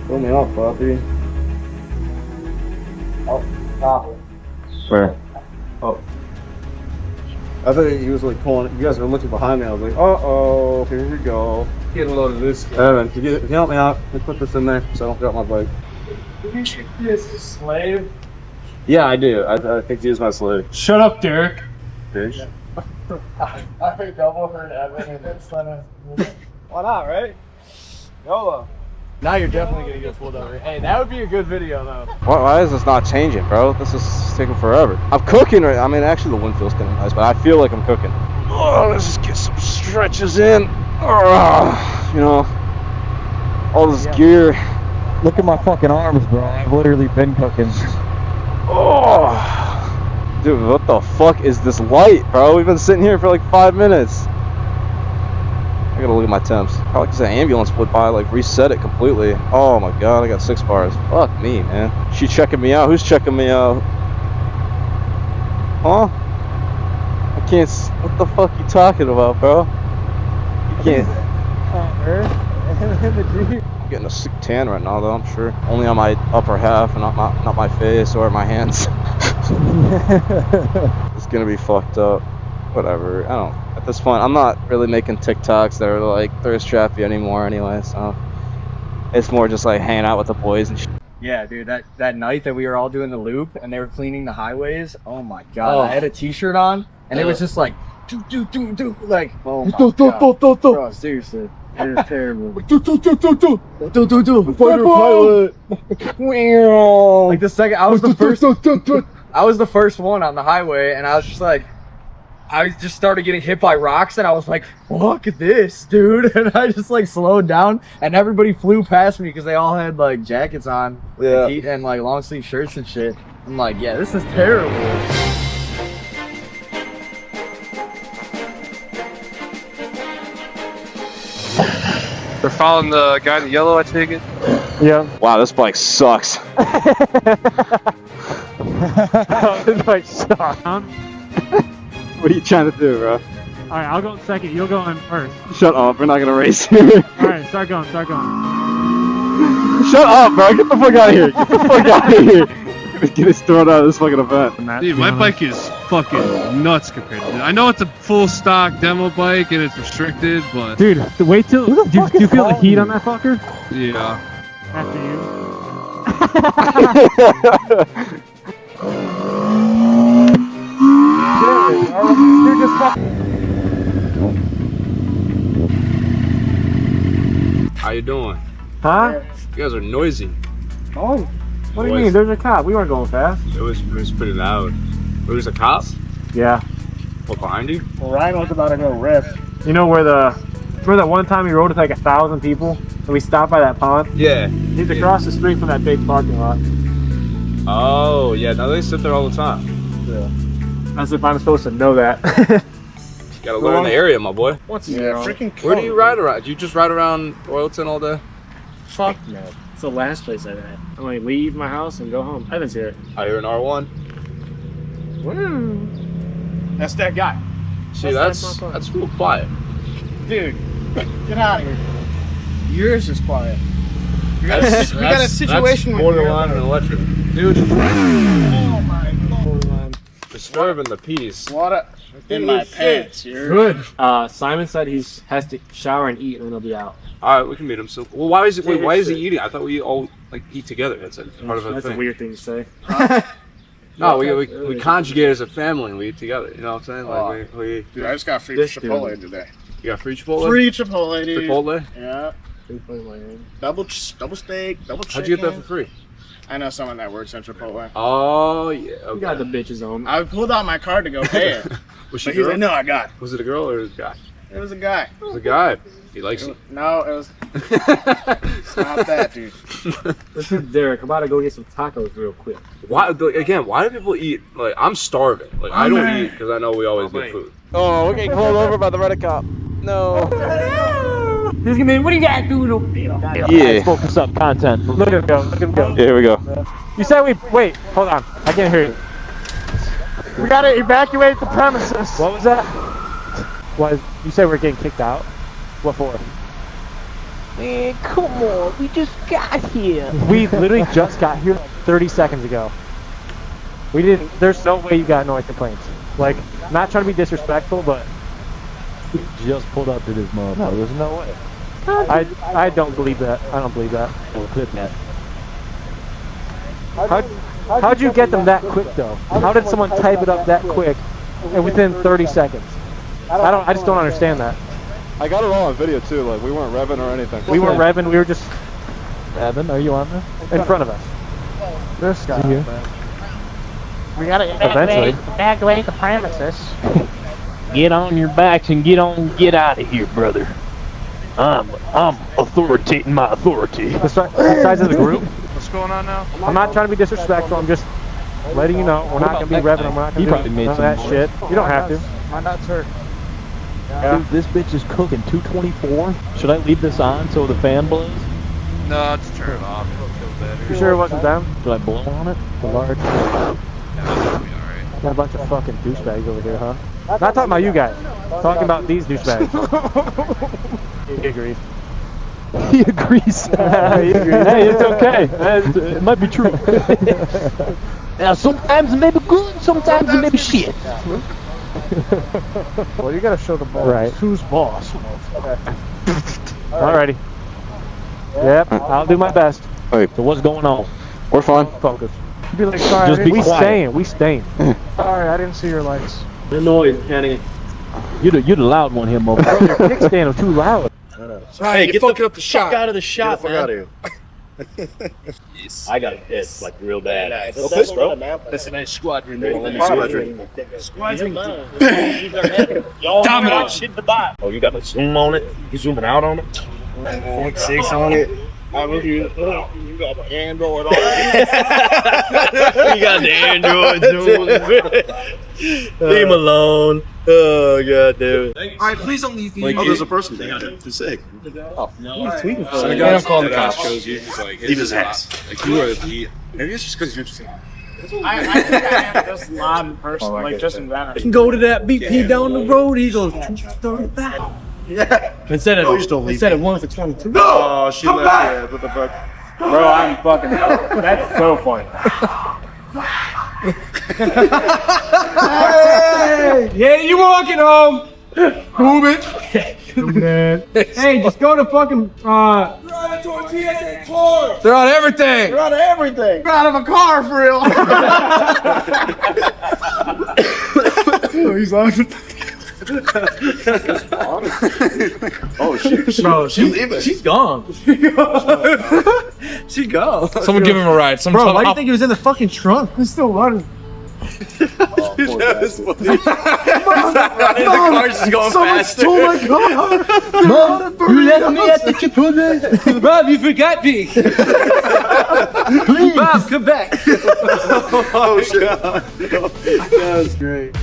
Throw me off, Buffy. Oh, stop it. Where? Oh. I thought he was like pulling. You guys were looking behind me. I was like, uh-oh, here we go. Get a load of this. Evan, can you help me out? Let's put this in there so I don't drop my bike. This is slave. Yeah, I do. I think he is my slave. Shut up, Derek. Fish. I heard double heard Evan and then son. Why not, right? YOLO. Now you're definitely gonna get pulled over. Hey, that would be a good video though. Why is this not changing, bro? This is taking forever. I'm cooking right. I mean, actually, the wind feels kind of nice, but I feel like I'm cooking. Oh, let's just get some stretches in. You know, all this gear. Look at my fucking arms, bro. I've literally been cooking. Oh, dude, what the fuck is this light, bro? We've been sitting here for like 5 minutes. I gotta look at my temps. Probably because the ambulance went by, like reset it completely. Oh my god, I got 6 bars. Fuck me, man. She checking me out? Who's checking me out? Huh? I can't. What the fuck you talking about, bro? You can't. I'm getting a sick tan right now, though. I'm sure. Only on my upper half, and not my face or my hands. It's gonna be fucked up. Whatever. I don't. At this point, I'm not really making TikToks that are like thirst trappy anymore, anyway. So it's more just like hanging out with the boys and shit. Yeah, dude, that night that we were all doing the loop and they were cleaning the highways. Oh my god, I had a t-shirt on and it was just like do like oh my god. Bro, seriously. It was terrible. Fighter pilot. Like the second I was the first one on the highway and I was just like I just started getting hit by rocks and I was like, fuck this, dude. And I just like slowed down and everybody flew past me because they all had like jackets on and like long sleeve shirts and shit. I'm like, yeah, this is terrible. They're following the guy in the yellow, I take it? Yeah. Wow, this bike sucks. This bike sucks. What are you trying to do, bro? Alright, I'll go in second. You'll go in first. Shut up. We're not gonna race here. Alright, start going. Shut up, bro. Get the fuck out of here. Get the fuck out of here. Get us thrown out of this fucking event. Dude, my bike is fucking nuts compared to this. I know it's a full stock demo bike and it's restricted, but... Dude, wait till... Do you feel the heat on that fucker? Yeah. After you. You're just How you doing? Huh? You guys are noisy. Oh, what do you mean? There's a cop. We weren't going fast. It was pretty loud. There's a cop? Yeah. What, behind you? Well, Ryan was about to go rest. You know where remember that one time we rode with like 1,000 people and we stopped by that pond? Yeah. He's across the street from that big parking lot. Oh, yeah. Now they sit there all the time. Yeah. As if I'm supposed to know that. You gotta learn the area, my boy. What's freaking Where do you ride around? Do you just ride around Royalton all day? Fuck no. It's the last place I've had. I only leave my house and go home. Evan's here. I hear an R1. Woo. That's that guy. See, that's real quiet. Dude, get out of here. Yours is quiet. We got a situation that's with borderline and electric. Dude, Oh my god. disturbing the peace. Water in my pants. Good. Simon said he has to shower and eat and then he'll be out. All right, we can meet him. So, well, why is he eating? I thought we all like eat together. That's part of the That's thing. a weird thing to say. No, we conjugate as a family and we eat together. You know what I'm saying? Like we Dude, I just got free Chipotle today. You got free Chipotle? Free Chipotle, dude. Chipotle? Yeah. Double steak, double chicken. How'd you get that for free? I know someone that works at Chipotle. Oh, yeah. Okay. You got the bitches on. I pulled out my card to go pay it. Was she But he's like, no, I got it. Was it a girl or a guy? It was a guy. It was a guy. He likes it. No, it was it's not that, dude. Listen, Derek, I'm about to go get some tacos real quick. Why do people eat? Like, I'm starving. Like, I don't eat because I know we always get food. Oh, we're getting pulled over by the red cop. No. He's gonna be, what do you got, dude? Yeah. Focus up content. Look at him go. Look at him go. Yeah, here we go. You said wait, hold on. I can't hear you. We gotta evacuate the premises. What was that? You said we're getting kicked out? What for? Man, come on, we just got here. We literally just got here 30 seconds ago. We didn't. There's no way you got noise complaints. Like, not trying to be disrespectful, but We just pulled up to this motherfucker. no, there's no way. I don't believe that. I don't believe that. We'll clip that. How'd you get them that quick though? How did someone type it up that quick and within 30 seconds? I just don't understand that. I got it all on video too. Like we weren't revving or anything. We weren't revving. We were just Evan, are you on there? in front of us. This guy. Here. We gotta Eventually. evacuate the premises. Get on your backs and get out of here, brother. I'm authoritating my authority. The size of the group. What's going on now? I'm not trying to be disrespectful. I'm just letting you know we're not gonna be revving them. We're not You gonna probably do made none of some that noise. shit. You don't have to. My nuts hurt. Yeah. Dude, this bitch is cooking 224. Should I leave this on so the fan blows? No, just turn it off. It'll feel better. You sure it wasn't them? Should I blow on it? The large. Yeah, that'll be alright. Got a bunch of fucking douchebags over here, huh? Not talking about you guys. Talking about these douchebags. He agrees. He agrees. He agrees. Hey, it's okay. It might be true. Now, sometimes it may be good, sometimes it may be shit. Well, you gotta show the boss. Right. Who's boss? Alrighty. Yep, I'll do my best. So what's going on? We're fine. Focus. Be like, sorry, Just be We quiet. staying. We staying. sorry, I didn't see your lights. The noise, Kenny. You're the loud one here, motherfucker. Your kickstand was too loud. Hey, get fucking up the shot. out of the shot, Get the fuck out of here. I got pissed like real bad. Go piss, bro. That's a nice squadron. Domino. Oh, you got a zoom on it? You zooming out on it? 0.6 on it. You got the Android on it. You got the Android zoom. Leave him alone. Oh, god damn it. Alright, please don't leave me. Oh, there's a person there. Too sick. So the guy called the cops chose you. He's like, Leave his ass. Like you were the. Maybe it's just because you're interesting. I think I am just loud in person, like just in Banter. Can go to that BP down the road. He goes 235. Yeah. Instead of just don't leave 1 for 22. Oh, she left. Yeah, what the fuck? Bro, I'm fucking. That's so funny. Yeah, you walking home. Move it. Hey, just go to fucking. They're on everything. You're out of everything. You're out of a car for real. Oh, he's laughing. Oh shit. Bro, She's gone. She gone. Someone give him a ride. Bro, why do you think he was in the fucking trunk? He's still running. That was funny. The car's just going faster. Oh my god! Mom, you left me at the Chipotle. Bob, you forgot me. Please. Bob, come back. Oh shit. That was great.